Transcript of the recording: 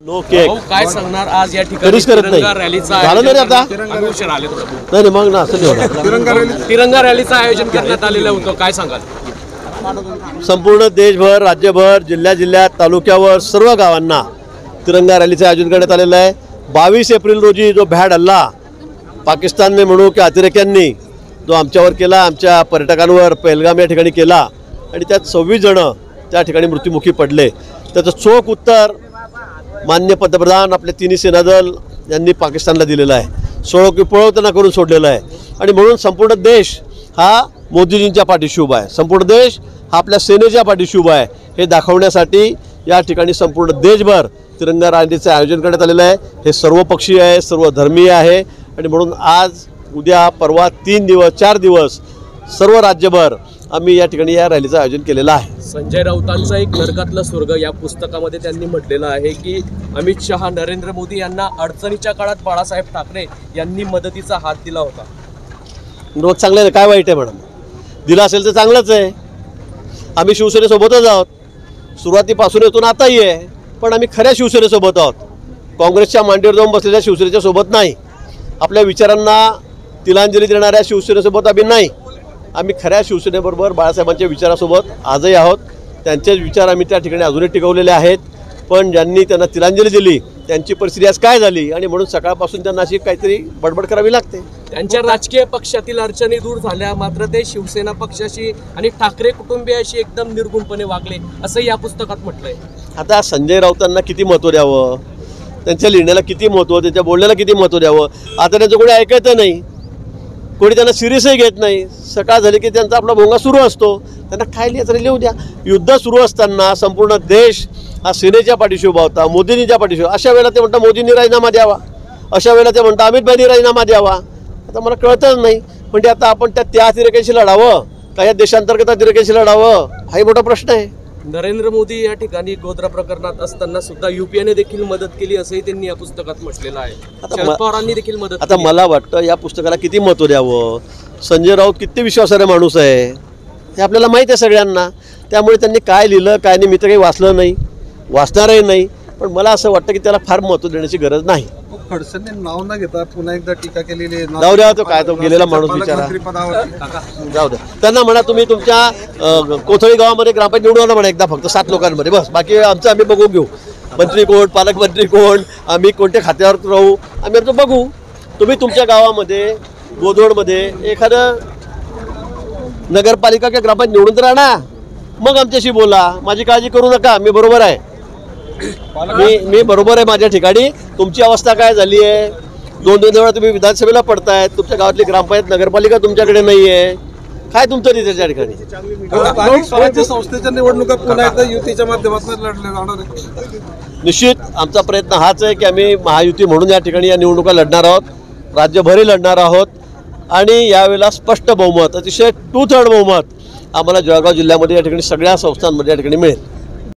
No cake काय सांगणार आज या ठिकाणी तिरंगा रॅलीचा नाही मग ना असं तिरंगा रॅलीचं आयोजन करण्यात आलेलं होतं, काय सांगाल? संपूर्ण देशभर, राज्यभर, जिल्ह्यात, तालुक्यावर सर्व गावांना तिरंगा रॅलीचं आयोजन करण्यात आलेलं आहे। 22 एप्रिल रोजी जो भ्याड हल्ला पाकिस्तानने म्हणू की अतिरेक्यांनी जो आमच्यावर केला, आमच्या पर्यटकांवर पहलगाम या ठिकाणी केला आणि त्यात 26 जण त्या ठिकाणी मृत्युमुखी पडले, त्याचं चोख उत्तर मान्य पंतप्रधान आपले तिन्ही सेनादल यांनी पाकिस्तानला दिलेलं आहे। सोळोकी पळवताना करून सोडलेलं आहे आणि म्हणून संपूर्ण देश हा मोदीजींच्या पाठीशी उभा आहे, संपूर्ण देश हा आपल्या सेनेच्या पाठीशी उभा आहे हे दाखवण्यासाठी या ठिकाणी संपूर्ण देशभर तिरंगा रॅलीचं आयोजन करण्यात आलेलं आहे। हे सर्वपक्षीय आहे, सर्व धर्मीय आहे आणि म्हणून आज, उद्या, परवा 3 दिवस 4 दिवस सर्व राज्यभर आम्ही या ठिकाणी या रॅलीचं आयोजन केलेलं आहे। संजय राऊतांचा एक नरकातला स्वर्ग या पुस्तकामध्ये त्यांनी म्हटलेलं आहे की अमित शहा, नरेंद्र मोदी यांना अडचणीच्या काळात बाळासाहेब ठाकरे यांनी मदतीचा हात दिला होता। रोज चांगलं आहे, काय वाईट आहे मॅडम? दिला असेल तर चांगलंच आहे। आम्ही शिवसेनेसोबतच आहोत, सुरुवातीपासून येथून आताही आहे, पण आम्ही खऱ्या शिवसेनेसोबत आहोत, काँग्रेसच्या मांडीवर जाऊन बसलेल्या शिवसेनेच्या सोबत नाही, आपल्या विचारांना तिलांजली देणाऱ्या शिवसेनेसोबत आम्ही नाही, आम्ही खऱ्या शिवसेनेबरोबर बाळासाहेबांच्या विचारासोबत आजही आहोत। त्यांचेच विचार आम्ही त्या ठिकाणी अजूनही टिकवलेले आहेत, पण ज्यांनी त्यांना तिलांजली दिली त्यांची परिस्थिती आज काय झाली आणि म्हणून सकाळपासून त्यांना अशी काहीतरी बडबड करावी लागते। त्यांच्या राजकीय पक्षातील अडचणी दूर झाल्या, मात्र ते शिवसेना पक्षाशी आणि ठाकरे कुटुंबियाशी एकदम निर्गुणपणे वागले असं या पुस्तकात म्हटलंय। आता संजय राऊतांना किती महत्त्व द्यावं, त्यांच्या लिहिण्याला किती महत्त्व, त्यांच्या बोलण्याला किती महत्त्व द्यावं? आता त्यांचं कोणी ऐकतं नाही, कोणी त्यांना सिरियसही घेत नाही। सकाळ झाली की त्यांचा आपला भोंगा सुरू असतो, त्यांना काय लिहायचं लिहू द्या। युद्ध सुरू असताना संपूर्ण देश हा सेनेच्या पाठीशी उभा होता, मोदींच्या पाठीशी। अशा वेळेला ते म्हणतात मोदींनी राजीनामा द्यावा, अशा वेळेला ते म्हणतात अमित भाईंनी राजीनामा द्यावा। आता मला कळतच नाही, म्हणजे आता आपण त्या अतिरेक्याशी लढावं का या देशांतर्गत अतिरेक्याशी लढावं, हाही मोठा प्रश्न आहे। नरेंद्र मोदी या ठिकाणी गोध्रा प्रकरणात असताना सुद्धा युपीएने देखील मदत केली असंही त्यांनी या पुस्तकात म्हटलेलं आहे। शरद पवारांनी देखील मदत आता मला वाटतं या पुस्तकाला किती महत्त्व द्यावं, संजय राऊत किती विश्वासार्ह माणूस आहे हे आपल्याला माहीत आहे सगळ्यांना, त्यामुळे त्यांनी काय लिहिलं काय नाही मी तर काही वाचलं नाही, वाचणारही नाही, पण मला असं वाटतं की त्याला फार महत्त्व देण्याची गरज नाही। खडसेंनी नाव न घेता पुन्हा एकदा टीका केलेली आहे। जाऊ द्या, तो काय तो गेलेला माणूस बिचारा, जाऊ द्या त्यांना म्हणा तुम्ही तुमच्या कोथळी गावामध्ये ग्रामपंचायत निवडून आणा म्हणा एकदा, फक्त 7 लोकांमध्ये बस, बाकी आमचं आम्ही बघून घेऊ, मंत्री कोण, पालकमंत्री कोण, आम्ही कोणत्या खात्यावर राहू आम्ही आमचं बघू। तुम्ही तुमच्या गावामध्ये गोदोडमध्ये एखादं नगरपालिका किंवा ग्रामपंचायत निवडून तर आणा, मग आमच्याशी बोला, माझी काळजी करू नका, मी बरोबर आहे, मी बरोबर आहे माझ्या ठिकाणी। तुमची अवस्था काय झाली आहे, 2-2 वेळा तुम्ही विधानसभेला पडतायत, तुमच्या गावातली ग्रामपंचायत नगरपालिका तुमच्याकडे नाही आहे, काय तुमचं नाही त्याच्या ठिकाणी? स्वराज्य संस्थेच्या निवडणुका पुन्हा एकदा युतीच्या माध्यमातून लढल्या जाणार आहे। निश्चित आमचा प्रयत्न हाच आहे की आम्ही महायुती म्हणून या ठिकाणी या निवडणुका लढणार आहोत, राज्यभरही लढणार आहोत आणि यावेळेला स्पष्ट बहुमत, अतिशय 2/3 बहुमत आम्हाला जळगाव जिल्ह्यामध्ये या ठिकाणी सगळ्या संस्थांमध्ये या ठिकाणी मिळेल।